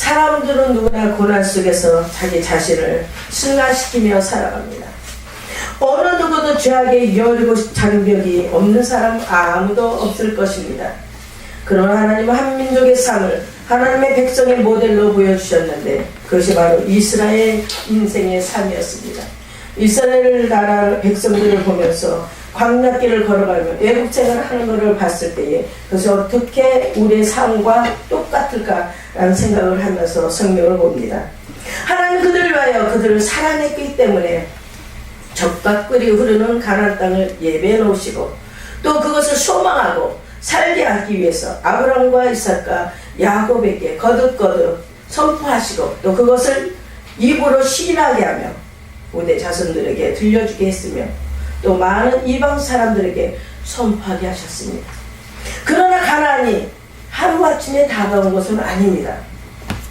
사람들은 누구나 고난 속에서 자기 자신을 승화시키며 살아갑니다. 어느 누구도 죄악의 여리고 장벽이 없는 사람 아무도 없을 것입니다. 그러나 하나님은 한 민족의 삶을 하나님의 백성의 모델로 보여주셨는데 그것이 바로 이스라엘 인생의 삶이었습니다. 이스라엘 나라 백성들을 보면서 광야길을 걸어가며 애국 생활을 하는 것을 봤을 때에 그것이 어떻게 우리의 삶과 똑같을까라는 생각을 하면서 성경을 봅니다. 하나님 그들을 위하여 그들을 살아냈기 때문에 적과 꿀이 흐르는 가나안 땅을 예배해 놓으시고 또 그것을 소망하고 살게 하기 위해서 아브라함과 이삭과 야곱에게 거듭거듭 선포하시고 또 그것을 입으로 시인하게 하며 후대 자손들에게 들려주게 했으며 또 많은 이방 사람들에게 선포하게 하셨습니다. 그러나 가나안이 하루아침에 다가온 것은 아닙니다.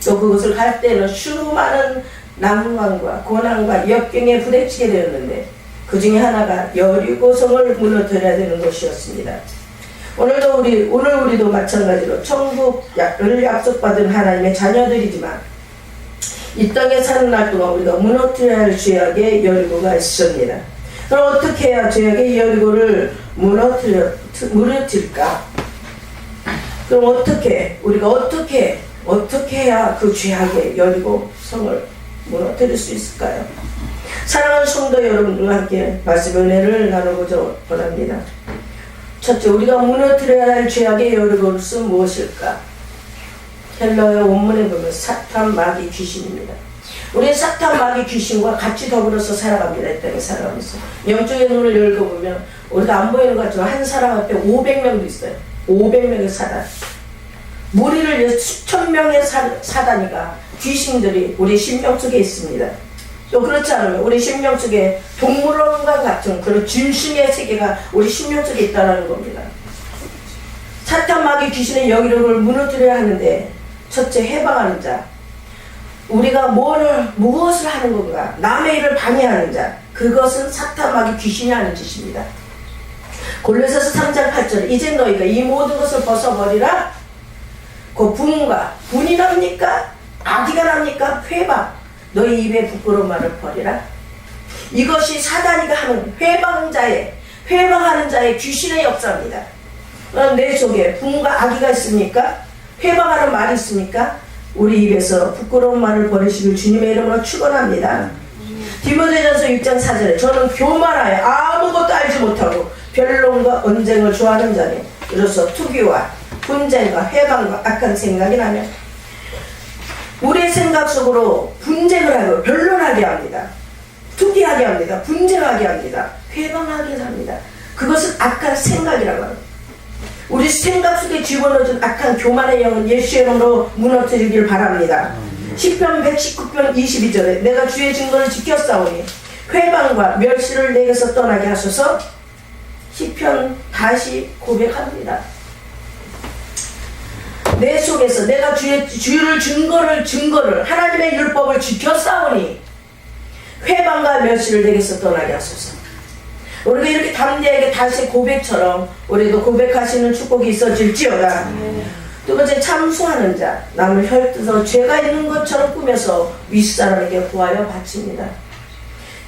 또 그것을 갈 때는 수많은 난관과 고난과 역경에 부딪히게 되었는데 그 중에 하나가 여리고성을 무너뜨려야 되는 것이었습니다. 오늘 우리도 마찬가지로 천국을 약속받은 하나님의 자녀들이지만 이 땅에 사는 날 동안 우리가 무너뜨려야 할 죄악의 여리고가 있습니다. 그럼 어떻게 해야 죄악의 여리고를 무너뜨릴까? 그럼 우리가 어떻게 해야 그 죄악의 여리고 성을 무너뜨릴 수 있을까요? 사랑하는 성도 여러분들과 함께 말씀의 은혜를 나누고자 원합니다. 첫째, 우리가 무너뜨려야 할 죄악의 여리고는 무엇일까? 헬라어 원문에 보면 사탄, 마귀, 귀신입니다. 우리는 사탄, 마귀, 귀신과 같이 더불어서 살아갑니다. 이 땅에 살아가면서 영적인 눈을 열고보면 우리가 안 보이는 것 같지만 한 사람 앞에 500명도 있어요. 500명의 사단, 무리를 수천 명의 사단이가 귀신들이 우리 심령 속에 있습니다. 또 그렇지 않으면 우리 심령 속에 동물원과 같은 그런 진심의 세계가 우리 심령 속에 있다는 겁니다. 사탄, 마귀, 귀신의 여기력을 무너뜨려야 하는데 첫째, 해방하는 자, 우리가 무엇을 하는 건가, 남의 일을 방해하는 자, 그것은 사탄, 마귀, 귀신이 하는 짓입니다. 골로새서 3장 8절에 이제 너희가 이 모든 것을 벗어버리라. 그 분이 납니까? 악의가 납니까? 회방, 너희 입에 부끄러운 말을 버리라. 이것이 사단이가 하는 회방하는 자의 귀신의 역사입니다. 내 속에 분과 악의가 있습니까? 회방하는 말이 있습니까? 우리 입에서 부끄러운 말을 버리시길 주님의 이름으로 축원합니다. 디모데전서 6장 4절에 저는 교만하여 아무것도 알지 못하고 변론과 언쟁을 좋아하는 자니 이로써 투기와 분쟁과 회방과 악한 생각이 나면 우리의 생각 속으로 분쟁을 하고 변론하게 합니다. 투기하게 합니다. 분쟁하게 합니다. 회방하게 합니다. 그것은 악한 생각이라고 합니다. 우리 생각 속에 집어넣어준 악한 교만의 영은 예수의 이름으로 무너뜨리길 바랍니다. 시편 119편 22절에 내가 주의 증거를 지켰사오니 회방과 멸시를 내게서 떠나게 하소서. 시편 다시 고백합니다. 내 속에서 내가 주의 증거를 하나님의 율법을 지켰사오니 회방과 멸시를 내게서 떠나게 하소서. 우리가 이렇게 담대하게 다시 고백처럼 우리도 고백하시는 축복이 있어질지어다. 두 번째, 참수하는 자, 남을 혈뜯어 죄가 있는 것처럼 꾸며서 윗사람에게 구하여 바칩니다.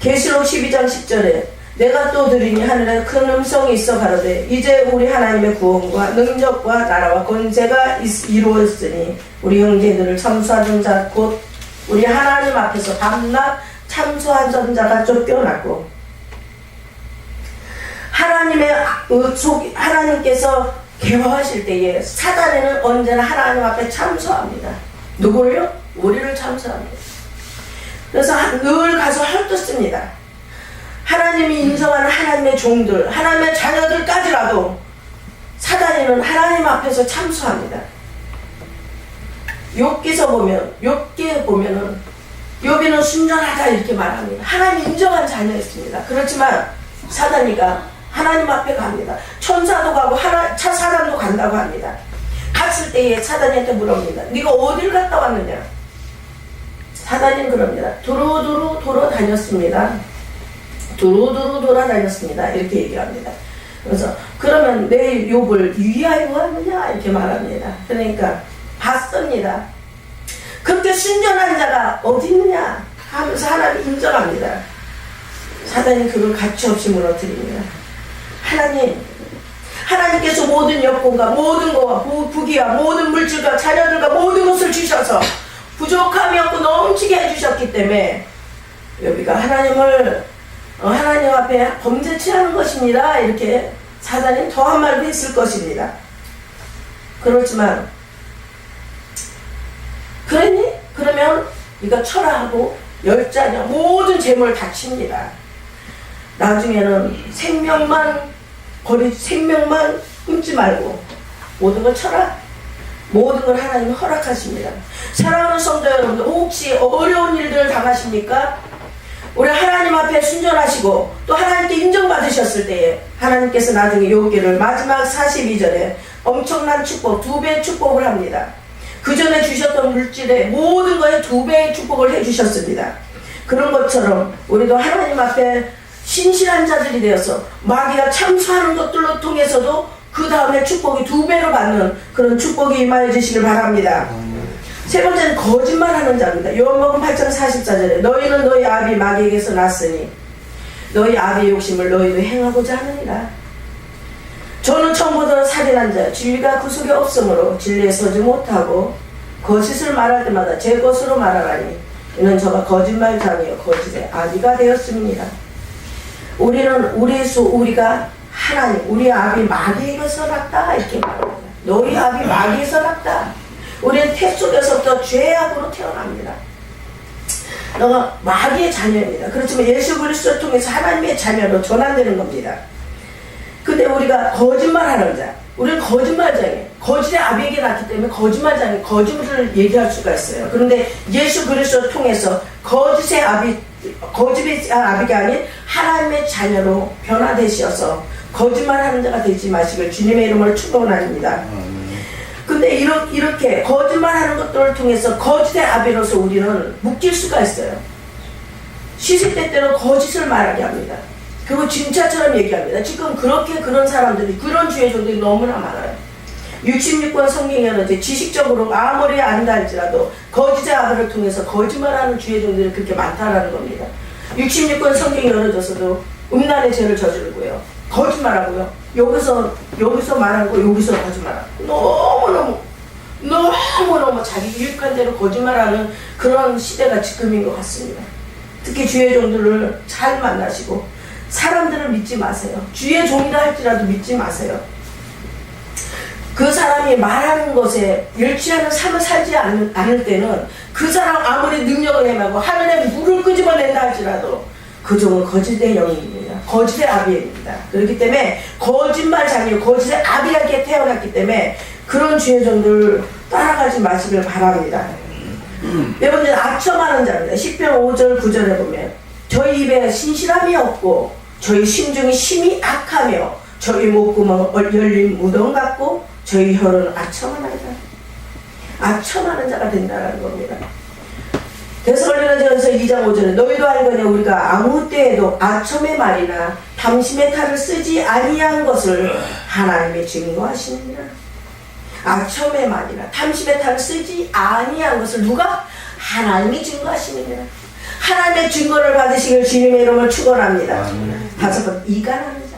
계시록 12장 10절에 내가 또 들으니 하늘에 큰 음성이 있어 가로되 이제 우리 하나님의 구원과 능력과 나라와 권세가 이루어졌으니 우리 형제들을 참수하던 자 곧 우리 하나님 앞에서 밤낮 참수하던 자가 쫓겨났고 하나님께서 개화하실 때에 사단에는 언제나 하나님 앞에 참수합니다. 누구를요? 우리를 참수합니다. 그래서 늘 가서 헐뜯습니다. 하나님이 인정하는 하나님의 종들, 하나님의 자녀들까지라도 사단에는 하나님 앞에서 참수합니다. 욥기에 보면은 욥이는 순전하다 이렇게 말합니다. 하나님 인정한 자녀였습니다. 그렇지만 사단이가 하나님 앞에 갑니다. 천사도 가고 사람도 간다고 합니다. 갔을 때에 사단이한테 물어봅니다. 네가 어딜 갔다 왔느냐? 사단이는 그럽니다. 두루두루 돌아다녔습니다. 이렇게 얘기합니다. 그래서 그러면 내 욥을 위하여 하느냐? 이렇게 말합니다. 그러니까 봤습니다. 그렇게 순전한 자가 어디 있느냐 하면서 하나님 인정합니다. 사단이 그걸 가치없이 무너뜨립니다. 하나님께서 모든 여건과 모든 것과 부귀와 모든 물질과 자녀들과 모든 것을 주셔서 부족함이 없고 넘치게 해주셨기 때문에 여기가 하나님 앞에 범죄치 않은 것입니다. 이렇게 사단이 더 한마디 했을 것입니다. 그렇지만 그랬니? 그러면 이거 철화하고 열자냐 모든 재물을 다 칩니다. 나중에는 생명만 훔지 말고 모든 걸 쳐라. 모든 걸 하나님이 허락하십니다. 사랑하는 성도 여러분들, 혹시 어려운 일들을 당하십니까? 우리 하나님 앞에 순전하시고 또 하나님께 인정받으셨을 때에 하나님께서 나중에 욥기를 마지막 42절에 엄청난 축복, 2배의 축복을 합니다. 그 전에 주셨던 물질의 모든 거에 2배의 축복을 해주셨습니다. 그런 것처럼 우리도 하나님 앞에 신실한 자들이 되어서 마귀가 참수하는 것들로 통해서도 그 다음에 축복이 2배로 받는 그런 축복이 임하여 주시길 바랍니다. 세 번째는 거짓말하는 자입니다. 요한복음 8장 44절에 너희는 너희 아비 마귀에게서 났으니 너희 아비의 욕심을 너희도 행하고자 하느니라. 저는 처음부터 살인한 자 진리가 그 속에 없으므로 진리에 서지 못하고 거짓을 말할 때마다 제 것으로 말하라니 이는 저가 거짓말장이요 거짓의 아비가 되었습니다. 우리가 하나님 우리 아비 마귀에게서 났다 이렇게 말합니다. 너희 아비 마귀에서 났다. 우리는 태 속에서부터 죄악으로 태어납니다. 너가 마귀의 자녀입니다. 그렇지만 예수 그리스도를 통해서 하나님의 자녀로 전환되는 겁니다. 근데 우리가 거짓말하는 자, 우리는 거짓말장애, 거짓의 아비에게 낳기 때문에 거짓말장애, 거짓을 얘기할 수가 있어요. 그런데 예수 그리스도를 통해서 거짓의 아비가 아닌 하나님의 자녀로 변화되셔서 거짓말하는 자가 되지 마시길 주님의 이름으로 축원합니다. 근데 이렇게 거짓말하는 것들을 통해서 거짓의 아비로서 우리는 묶일 수가 있어요. 시시때때로 거짓을 말하게 합니다. 그리고 진짜처럼 얘기합니다. 지금 그런 사람들이 그런 주의 종들이 너무나 많아요. 66권 성경에는 지식적으로 아무리 안다 할지라도 거짓의 아비를 통해서 거짓말하는 주의 종들이 그렇게 많다라는 겁니다. 66권 성경이 열어져서도 음란의 죄를 저지르고요. 거짓말하고요. 여기서 말하고 여기서 거짓말하고 너무너무 자기 유익한 대로 거짓말하는 그런 시대가 지금인 것 같습니다. 특히 주의 종들을 잘 만나시고 사람들을 믿지 마세요. 주의 종이라 할지라도 믿지 마세요. 그 사람이 말하는 것에 일치하는 삶을 살지 않을 때는 그 사람 아무리 능력을 행하고 하늘에 물을 끄집어낸다 할지라도 그 종은 거짓의 영입니다. 거짓의 아비입니다. 그렇기 때문에 거짓말 자녀, 거짓의 아비에게 태어났기 때문에 그런 주의 종들을 따라가지 마시길 바랍니다. 네 번째는 악점하는 자입니다. 10편 5절 9절에 보면 저희 입에 신실함이 없고 저희 심중이 심히 악하며 저희 목구멍 열린 무덤 같고 저희 혀는 악청하나이다. 악청하는 자가 된다는 겁니다. 데살로니가전서 2장 5절에 너희도 알거냐 우리가 아무 때에도 악첨의 말이나 담심의 탈을 쓰지 아니한 것을 하나님이 증거하시느니라. 악첨의 말이나 담심의 탈을 쓰지 아니한 것을 누가? 하나님이 증거하시느니라. 하나님의 증거를 받으시길 주님의 이름을 축원합니다. 다섯 번, 이간하는 자.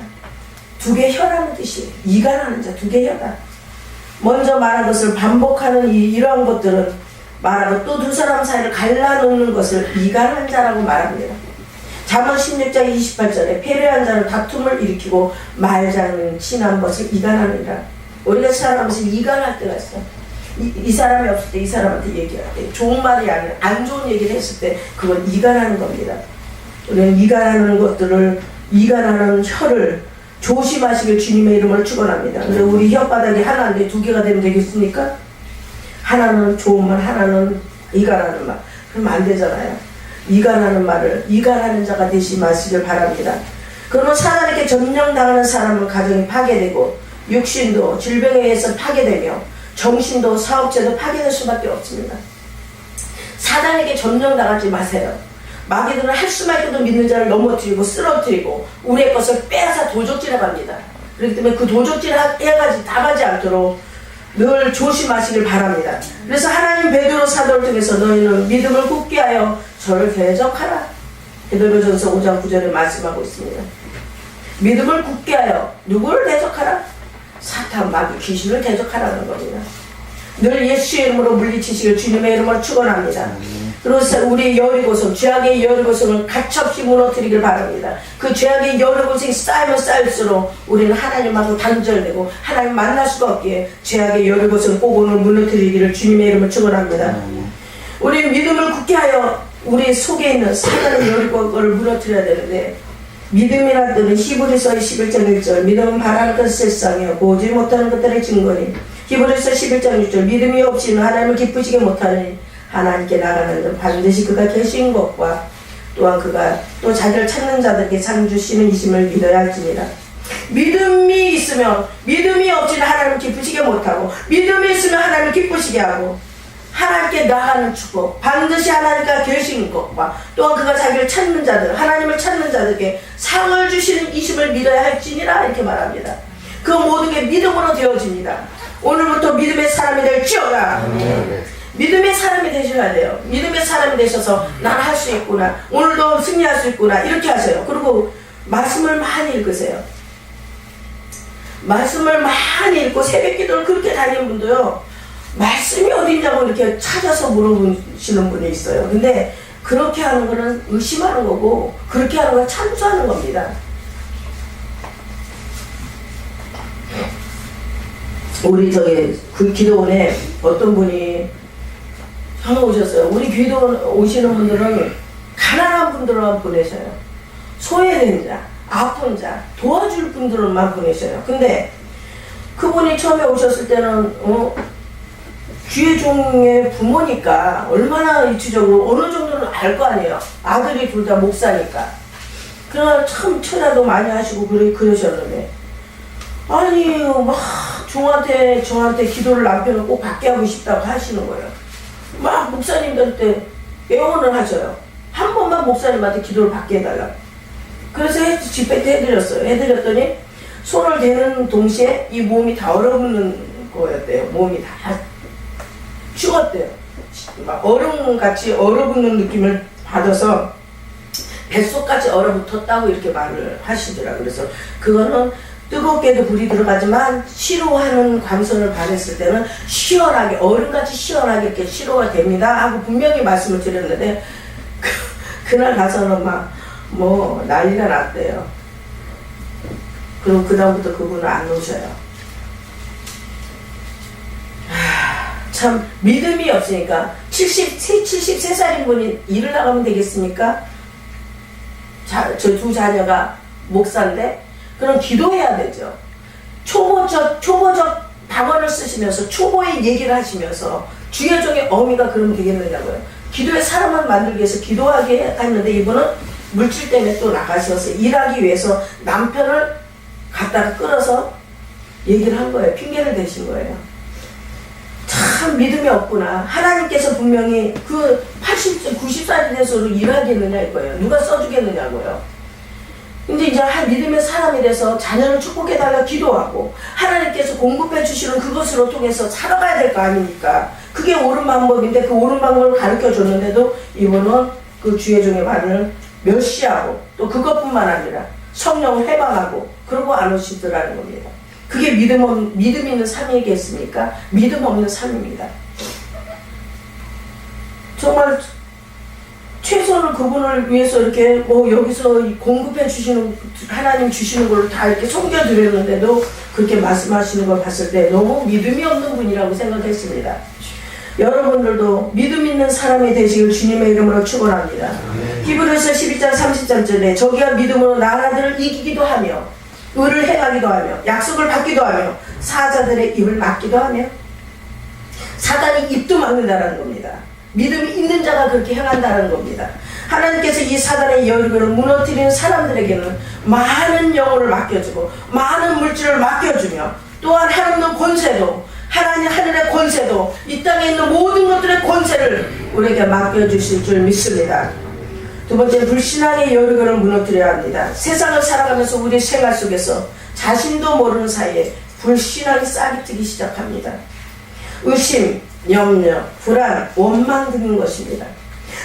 두 개 혀라는 뜻이에요. 이간하는 자, 두 개 혀다. 먼저 말한 것을 반복하는 이러한 것들은 말하고 또 두 사람 사이를 갈라놓는 것을 이간한 자라고 말합니다. 잠언 16장 28절에 패배한 자는 다툼을 일으키고 말자는 친한 것을 이간하느니라. 우리가 살아가면서 이간할 때가 있어. 이 사람이 없을 때 이 사람한테 얘기할 때 좋은 말이 아니라 안 좋은 얘기를 했을 때 그건 이간하는 겁니다. 우리는 이간하는 것들을 이간하는 혀를 조심하시길 주님의 이름을 축원합니다. 그래서 우리 혓바닥이 하나인데 두 개가 되면 되겠습니까? 하나는 좋은 말, 하나는 이간하는 말. 그러면 안 되잖아요. 이간하는 말을 이간하는 자가 되시 마시길 바랍니다. 그러면 사단에게 점령당하는 사람은 가정이 파괴되고 육신도 질병에 의해서 파괴되며 정신도 사업체도 파괴될 수밖에 없습니다. 사단에게 점령당하지 마세요. 마귀들은 할 수만 있어도 믿는 자를 넘어뜨리고 쓰러뜨리고 우리의 것을 빼앗아 도적질해 갑니다. 그렇기 때문에 그 도적질을 해가지 당하지 않도록 늘 조심하시길 바랍니다. 그래서 하나님 베드로 사도를 통해서 너희는 믿음을 굳게 하여 저를 대적하라. 베드로전서 5장 9절에 말씀하고 있습니다. 믿음을 굳게 하여 누구를 대적하라? 사탄 마귀 귀신을 대적하라는 겁니다. 늘 예수의 이름으로 물리치시길 주님의 이름으로 축원합니다. 그래서 우리 여리고성, 죄악의 여리고성을 가차없이 무너뜨리길 바랍니다. 그 죄악의 여리고성이 쌓이면 쌓일수록 우리는 하나님하고 단절되고 하나님 만날 수가 없기에 죄악의 여리고성 꼭 오늘 무너뜨리기를 주님의 이름으로 축원합니다. 우리 믿음을 굳게 하여 우리 속에 있는 사단의 여리고를 무너뜨려야 되는데, 믿음이라 뜻은 히브리서 11장 1절 믿음은 바라는 것을 세상이요 보지 못하는 것들의 증거니, 히브리서 11장 6절 믿음이 없이는 하나님을 기쁘시게 못하니 하나님께 나가는 데 반드시 그가 계신 것과 또한 그가 또 자기를 찾는 자들에게 상 주시는 이심을 믿어야 할지니라. 믿음이 있으면, 믿음이 없이는 하나님을 기쁘시게 못하고, 믿음이 있으면 하나님을 기쁘시게 하고, 하나님께 나가는 축복, 반드시 하나님과 계신 것과 또한 그가 자기를 찾는 자들, 하나님을 찾는 자들에게 상을 주시는 이심을 믿어야 할지니라, 이렇게 말합니다. 그 모든 게 믿음으로 되어집니다. 오늘부터 믿음의 사람이 될지어다. 믿음의 사람이 되셔야 돼요. 믿음의 사람이 되셔서 난 할 수 있구나, 오늘도 승리할 수 있구나, 이렇게 하세요. 그리고 말씀을 많이 읽으세요. 말씀을 많이 읽고 새벽기도를 그렇게 다니는 분도요, 말씀이 어딨냐고 이렇게 찾아서 물어보시는 분이 있어요. 근데 그렇게 하는 거는 의심하는 거고, 그렇게 하는 건 참수하는 겁니다. 우리 저기 그 기도원에 어떤 분이 전화 오셨어요. 우리 기도원 오시는 분들은 가난한 분들만 보내셔요. 소외된 자, 아픈 자, 도와줄 분들만 보내셔요. 근데 그분이 처음에 오셨을 때는 귀회종의 부모니까 얼마나 이치적으로 어느 정도는 알 거 아니에요. 아들이 둘 다 목사니까. 그러나 참 철야도 많이 하시고 그러셨는데, 아니 막 저한테 기도를 남편을 꼭 받게 하고 싶다고 하시는 거예요. 막 목사님들한테 애원을 하셔요. 한 번만 목사님한테 기도를 받게 해달라고. 그래서 집회 때 해드렸더니 손을 대는 동시에 이 몸이 다 얼어붙는 거였대요. 몸이 다 죽었대요. 막 얼음같이 얼어붙는 느낌을 받아서 뱃속까지 얼어붙었다고 이렇게 말을 하시더라고요. 그래서 그거는 뜨겁게도 불이 들어가지만 시로하는 광선을 받았을 때는 시원하게, 얼음같이 시원하게 이렇게 시로가 됩니다 하고 분명히 말씀을 드렸는데, 그날 가서는 막 뭐 난리가 났대요. 그럼 그 다음부터 그분은 안 오셔요. 참 믿음이 없으니까 73살인 분이 일을 나가면 되겠습니까? 저 두 자녀가 목사인데 그럼 기도해야 되죠. 초보적 방언을 쓰시면서 초보의 얘기를 하시면서 주여종의 어미가 그러면 되겠느냐고요. 기도의 사람을 만들기 위해서 기도하게 했는데 이분은 물질 때문에 또 나가셔서 일하기 위해서 남편을 갖다가 끌어서 얘기를 한 거예요. 핑계를 대신 거예요. 참 믿음이 없구나. 하나님께서 분명히 그 80세, 90살이 돼서도 일하겠느냐 이거예요. 누가 써주겠느냐고요. 근데 이제 믿음의 사람이 돼서 자녀를 축복해달라 기도하고 하나님께서 공급해 주시는 그것으로 통해서 살아가야 될 거 아닙니까? 그게 옳은 방법인데 그 옳은 방법을 가르쳐 줬는데도 이분은 그 주의 종의 말을 멸시하고 또 그것뿐만 아니라 성령을 해방하고 그러고 안 오시더라는 겁니다. 그게 믿음 있는 삶이겠습니까? 믿음 없는 삶입니다. 정말 최선을 그분을 위해서 이렇게 뭐 여기서 공급해 주시는, 하나님 주시는 걸 다 이렇게 섬겨드렸는데도 그렇게 말씀하시는 걸 봤을 때 너무 믿음이 없는 분이라고 생각했습니다. 여러분들도 믿음 있는 사람이 되시길 주님의 이름으로 축원합니다. 히브리서 12장 33절에 저기가 믿음으로 나라들을 이기기도 하며 의를 행하기도 하며 약속을 받기도 하며 사자들의 입을 막기도 하며, 사단이 입도 막는다는 겁니다. 믿음이 있는 자가 그렇게 행한다는 겁니다. 하나님께서 이 사단의 여리고를 무너뜨리는 사람들에게는 많은 영혼을 맡겨주고 많은 물질을 맡겨주며 또한 하나님의 권세도, 하나님 하늘의 권세도, 이 땅에 있는 모든 것들의 권세를 우리에게 맡겨주실 줄 믿습니다. 두 번째, 불신앙의 여리고를 무너뜨려야 합니다. 세상을 살아가면서 우리 생활 속에서 자신도 모르는 사이에 불신앙이 싹이 트기 시작합니다. 의심, 염려, 불안, 원망 드는 것입니다.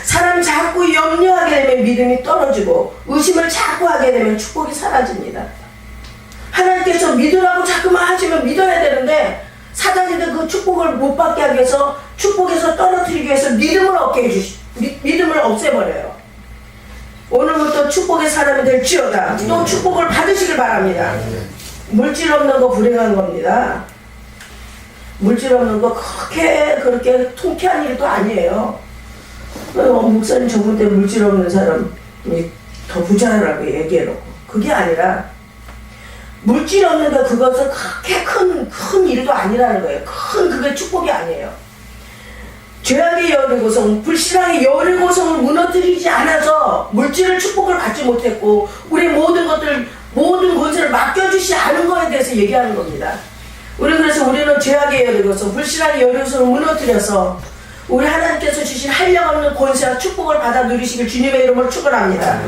사람이 자꾸 염려하게 되면 믿음이 떨어지고 의심을 자꾸 하게 되면 축복이 사라집니다. 하나님께서 믿으라고 자꾸만 하시면 믿어야 되는데 사단이들 그 축복을 못 받게 하기 위해서 축복에서 떨어뜨리기 위해서 믿음을 없애버려요. 오늘부터 축복의 사람이 될지어다. 또 축복을 받으시길 바랍니다. 물질 없는 거 불행한 겁니다. 물질 없는 거 그렇게 통쾌한 일도 아니에요. 목사님 저번 때 물질 없는 사람이 더 부자라고 얘기해놓고 그게 아니라 물질 없는 거 그것은 그렇게 큰 일도 아니라는 거예요. 그게 축복이 아니에요. 죄악의 여리고성, 불신앙의 여리고성을 무너뜨리지 않아서 물질을 축복을 받지 못했고 우리 모든 권세를 맡겨주시 않은 거에 대해서 얘기하는 겁니다. 우리는 죄악의 여리고성, 불신앙의 여리고성을 무너뜨려서 우리 하나님께서 주신 한량없는 권세와 축복을 받아 누리시길 주님의 이름으로 축원합니다.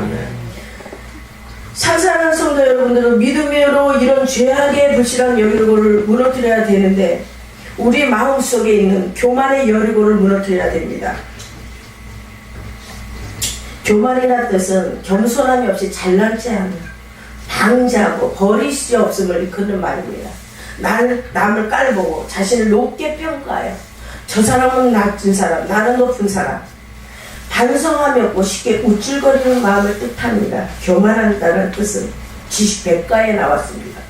사랑하는 성도 여러분들은 믿음으로 이런 죄악의 불신앙 여리고를 무너뜨려야 되는데 우리 마음속에 있는 교만의 여리고를 무너뜨려야 됩니다. 교만이라는 뜻은 겸손함이 없이 잘난 체하며 방자하고 버리시 없음을 이끄는 말입니다. 남을 깔보고 자신을 높게 평가해요. 저 사람은 낮은 사람, 나는 높은 사람. 반성함이 없고 쉽게 우쭐거리는 마음을 뜻합니다. 교만한다는 뜻은 지식백과에 나왔습니다.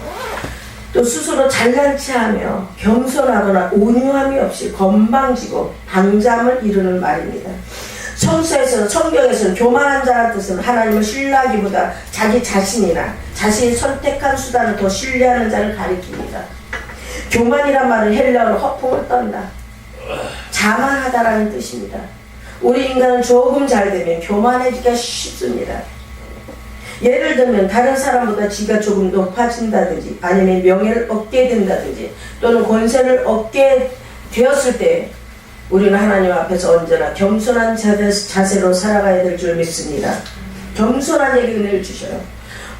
또 스스로 잘난 체하며 겸손하거나 온유함이 없이 건방지고 방잠을 이루는 말입니다. 성경에서는 교만한 자라는 뜻은 하나님을 신뢰하기보다 자기 자신이나 자신이 선택한 수단을 더 신뢰하는 자를 가리킵니다. 교만이란 말은 헬라어로 허풍을 떤다, 자만하다라는 뜻입니다. 우리 인간은 조금 잘 되면 교만해지기가 쉽습니다. 예를 들면 다른 사람보다 지가 조금 높아진다든지 아니면 명예를 얻게 된다든지 또는 권세를 얻게 되었을 때 우리는 하나님 앞에서 언제나 겸손한 자세로 살아가야 될 줄 믿습니다. 겸손한 얘기를 주셔요.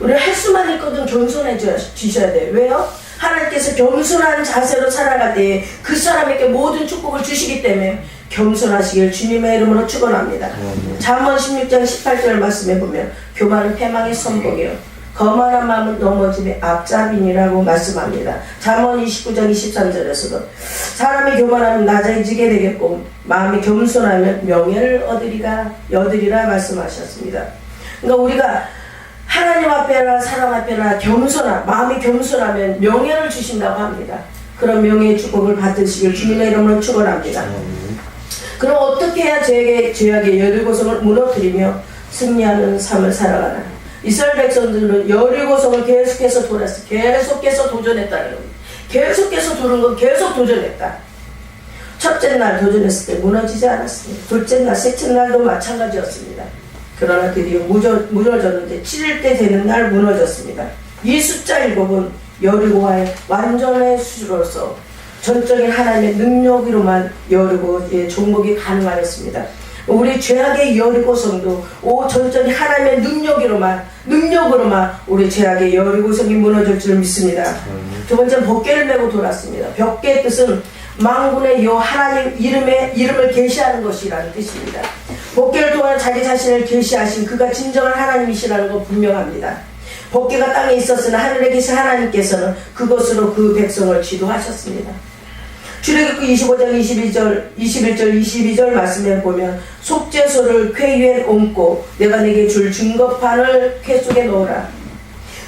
우리 할 수만 있거든 겸손해지셔야 돼요. 왜요? 하나님께서 겸손한 자세로 살아갈 때 그 사람에게 모든 축복을 주시기 때문에 겸손하시길 주님의 이름으로 축원합니다. 잠언 16장 18절 말씀에 보면 교만은 패망의 선복이요 거만한 마음은 넘어짐의 앞잡이니라고 말씀합니다. 잠언 29장 23절에서도 사람이 교만하면 낮아지게 되겠고 마음이 겸손하면 명예를 얻으리라 말씀하셨습니다. 그러니까 우리가 하나님 앞에나 사람 앞에나 마음이 겸손하면 명예를 주신다고 합니다. 그런 명예의 축복을 받으시길 주님의 이름으로 축원합니다. 그럼 어떻게 해야 죄악의 여리고성을 무너뜨리며 승리하는 삶을 살아가나? 이스라엘 백성들은 여리고성을 계속해서 돌았어요. 계속해서 도전했다는 겁니다. 계속해서 도는 건 계속 도전했다. 첫째 날 도전했을 때 무너지지 않았습니다. 둘째 날, 셋째 날도 마찬가지였습니다. 그러나 드디어 무너졌는데 7일째 되는 날 무너졌습니다. 이 숫자 7은 여리고와의 완전의 수로서 전적인 하나님의 능력으로만 여리고의 종목이 가능하였습니다. 우리 죄악의 여리고성도 전적인 하나님의 능력으로만 우리 죄악의 여리고성이 무너질 줄 믿습니다. 두 번째는 법궤를 메고 돌았습니다. 법궤의 뜻은 만군의 여 하나님 이름을 계시하는 것이라는 뜻입니다. 법궤를 통해 자기 자신을 계시하신 그가 진정한 하나님이시라는 것 분명합니다. 법궤가 땅에 있었으나 하늘에 계신 하나님께서는 그것으로 그 백성을 지도하셨습니다. 출애굽기 25장 21절 22절 말씀에 보면 속죄소를 궤 위에 얹고 내가 내게 줄 증거판을 궤 속에 넣으라.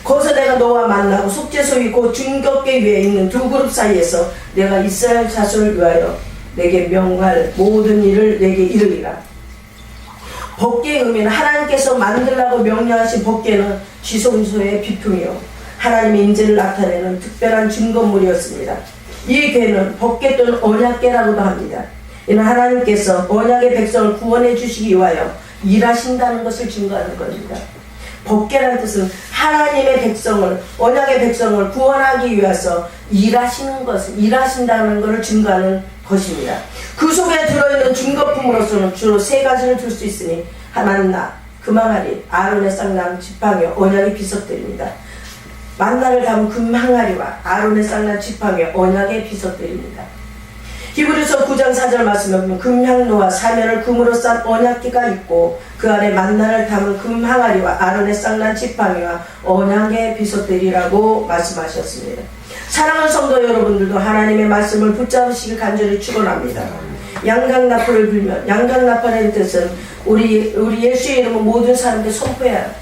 거기서 내가 너와 만나고 속죄소 위 곧 증거궤 위에 있는 두 그룹 사이에서 내가 이스라엘 자손을 위하여 내게 명할 모든 일을 내게 이르리라. 법궤의 의미는 하나님께서 만들라고 명령하신 법궤는 지성소의 비품이요 하나님의 인재를 나타내는 특별한 증거물이었습니다. 이 궤는 법궤 또는 언약궤라고도 합니다. 이는 하나님께서 언약의 백성을 구원해 주시기 위하여 일하신다는 것을 증거하는 것입니다. 법궤라는 뜻은 하나님의 백성을, 언약의 백성을 구원하기 위해서 일하신다는 것을 증거하는 것입니다. 그 속에 들어있는 증거품으로서는 주로 세 가지를 들 수 있으니 만나, 금항아리, 아론의 쌍난 지팡이와 언약의 비석들입니다. 만나를 담은 금항아리와 아론의 쌍난 지팡이와 언약의 비석들입니다. 히브리서 9장 4절 말씀에 보면 금향로와 사면을 금으로 싼 언약궤가 있고 그 안에 만나를 담은 금항아리와 아론의 쌍난 지팡이와 언약의 비석들이라고 말씀하셨습니다. 사랑하는 성도 여러분들도 하나님의 말씀을 붙잡으시길 간절히 축원합니다. 양강나팔을 불면, 양강나팔의 뜻은 우리 예수의 이름은 모든 사람들 선포해야 합니다.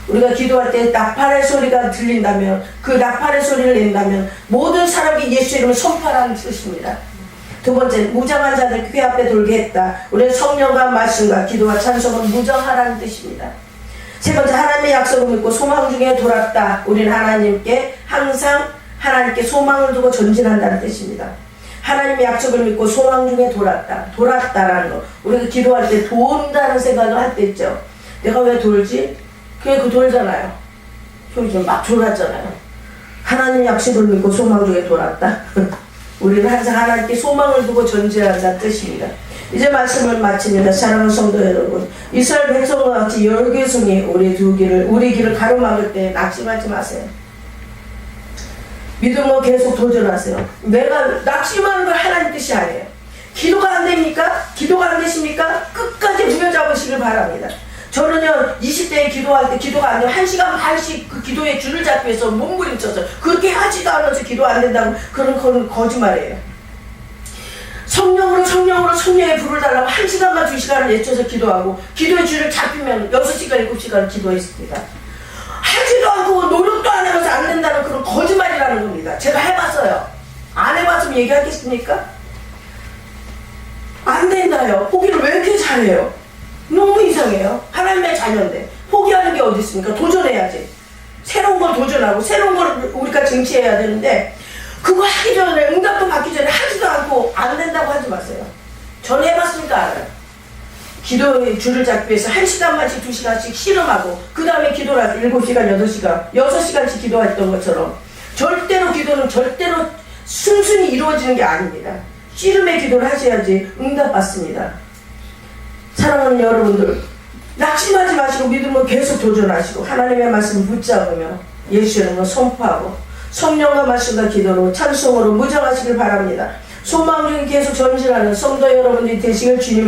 우리가 기도할 때 나팔의 소리가 들린다면, 그 나팔의 소리를 낸다면 모든 사람이 예수의 이름을 선포하라는 뜻입니다. 두 번째, 무장한 자들 궤 앞에 돌게 했다. 우리는 성령과 말씀과 기도와 찬송을 무장하라는 뜻입니다. 세 번째, 하나님의 약속을 믿고 소망 중에 돌았다. 우리는 항상 하나님께 소망을 두고 전진한다는 뜻입니다. 하나님의 약속을 믿고 소망 중에 돌았다라는 거. 우리가 기도할 때 돈다는 생각을 할 때 있죠. 내가 왜 돌지? 그게 그 돌잖아요. 요즘 막 돌았잖아요. 하나님 약속을 믿고 소망 중에 돌았다. 우리는 항상 하나님께 소망을 두고 전진한다는 뜻입니다. 이제 말씀을 마칩니다. 사랑하는 성도 여러분, 이스라엘 백성과 같이 열개성이 우리 길을 가로막을 때 낙심하지 마세요. 믿음으로 계속 도전하세요. 내가 낙심하는 건 하나님 뜻이 아니에요. 기도가 안 됩니까? 기도가 안 되십니까? 끝까지 부여잡으시길 바랍니다. 저는요 20대에 기도할 때 기도가 안 돼요. 1시간 반씩 그 기도에 줄을 잡기 위해서 몸부림쳐서 그렇게 하지도 않아서 기도 안 된다고 그런 거짓말이에요. 성령의 불을 달라고 1시간만 2시간을 예쳐서 기도하고 기도의 줄을 잡히면 6시간 7시간 기도했습니다. 하지도 않고 노력도 안 해서 안 된다는 그런 거짓말이라는 겁니다. 제가 해봤어요. 안 해봤으면 얘기하겠습니까? 안 된다요. 포기를 왜 이렇게 잘해요? 너무 이상해요. 하나님의 자녀인데 포기하는 게 어디 있습니까? 도전해야지. 새로운 걸 도전하고 새로운 걸 우리가 쟁취해야 되는데 그거 하기 전에 응답도 받기 전에 하지도 않고 안 된다고 하지 마세요. 전 해봤으니까 알아요. 기도의 줄을 잡기 위해서 1시간만씩 2시간씩 실험하고 그 다음에 기도를 하고 7시간 6시간씩 기도했던 것처럼 절대로 기도는 절대로 순순히 이루어지는 게 아닙니다. 씨름의 기도를 하셔야지 응답받습니다. 사랑하는 여러분들, 낙심하지 마시고 믿음으로 계속 도전하시고 하나님의 말씀을 붙잡으며 예수의 이름으로 선포하고 성령과 말씀과 기도로 찬송으로 무장하시길 바랍니다. 소망 중에 계속 전진하는 성도 여러분들이 되시길 주님의